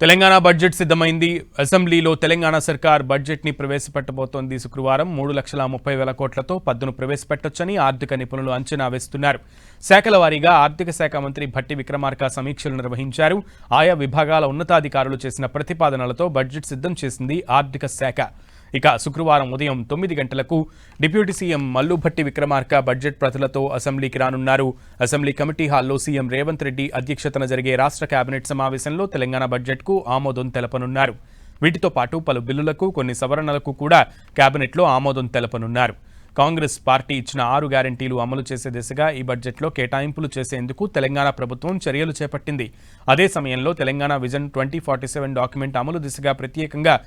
Telangana budget సిద్ధమైంది. అసెంబ్లీలో తెలంగాణ సర్కార్ బడ్జెట్ ని ప్రవేశపెట్టబోతోంది. శుక్రవారం 3,30,000 కోట్లతో పద్దును ప్రవేశపెట్టొచ్చని ఆర్థిక నిపుణులు అంచనా వేస్తున్నారు. శాఖల వారీగా ఆర్థిక శాఖ మంత్రి భట్టి విక్రమార్క సమీక్షలు నిర్వహించారు. ఆయా విభాగాల ఉన్నతాధికారులు చేసిన ప్రతిపాదనలతో బడ్జెట్ సిద్ధం చేసింది ఆర్థిక శాఖ. ఇక శుక్రవారం ఉదయం 9 గంటలకు deputy CM Mallu Bhatti Vikramarka budget ప్రతులతో అసెంబ్లీకి రానున్నారు. అసెంబ్లీ కమిటీ హాల్లో సీఎం రేవంత్ రెడ్డి అధ్యక్షతన జరిగే రాష్ట్ర కేబినెట్ సమావేశంలో తెలంగాణ బడ్జెట్కు ఆమోదం తెలపనున్నారు. వీటితో పాటు పలు బిల్లులకు, కొన్ని సవరణలకు కూడా కేబినెట్లో ఆమోదం తెలపనున్నారు. కాంగ్రెస్ పార్టీ ఇచ్చిన 6 గ్యారంటీలు అమలు చేసే దిశగా ఈ బడ్జెట్లో కేటాయింపులు చేసేందుకు తెలంగాణ ప్రభుత్వం చర్యలు చేపట్టింది. అదే సమయంలో తెలంగాణ విజన్ 2047 డాక్యుమెంట్ అమలు దిశగా ప్రత్యేకంగా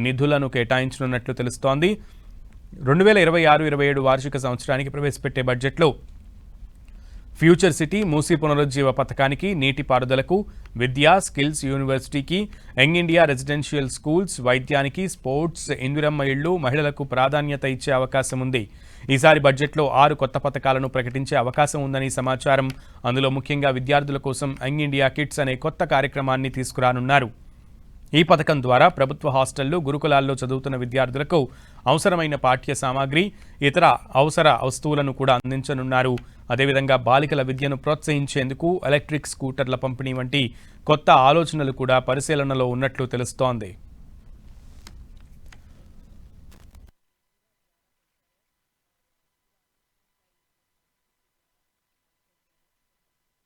నిధులను కేటాయించనున్నట్లు తెలుస్తోంది. 2026-27 వార్షిక సంవత్సరానికి ప్రవేశపెట్టే బడ్జెట్లో ఫ్యూచర్ సిటీ, మూసీ పునరుజ్జీవ పథకానికి, నీటిపారుదలకు, విద్యా, స్కిల్స్ యూనివర్సిటీకి, యంగ్ ఇండియా రెసిడెన్షియల్ స్కూల్స్, వైద్యానికి, స్పోర్ట్స్, ఇందిరమ్మ ఇళ్లు, మహిళలకు ప్రాధాన్యత ఇచ్చే అవకాశం ఉంది. ఈసారి బడ్జెట్లో 6 కొత్త పథకాలను ప్రకటించే అవకాశం ఉందని సమాచారం. అందులో ముఖ్యంగా విద్యార్థుల కోసం యంగ్ ఇండియా కిట్స్ అనే కొత్త కార్యక్రమాన్ని తీసుకురానున్నారు. ఈ పథకం ద్వారా ప్రభుత్వ హాస్టళ్లు, గురుకులాల్లో చదువుతున్న విద్యార్థులకు అవసరమైన పాఠ్య సామాగ్రి, ఇతర అవసర వస్తువులను కూడా అందించనున్నారు. అదేవిధంగా బాలికల విద్యను ప్రోత్సహించేందుకు ఎలక్ట్రిక్ స్కూటర్ల పంపిణీ వంటి కొత్త ఆలోచనలు కూడా పరిశీలనలో ఉన్నట్లు తెలుస్తోంది.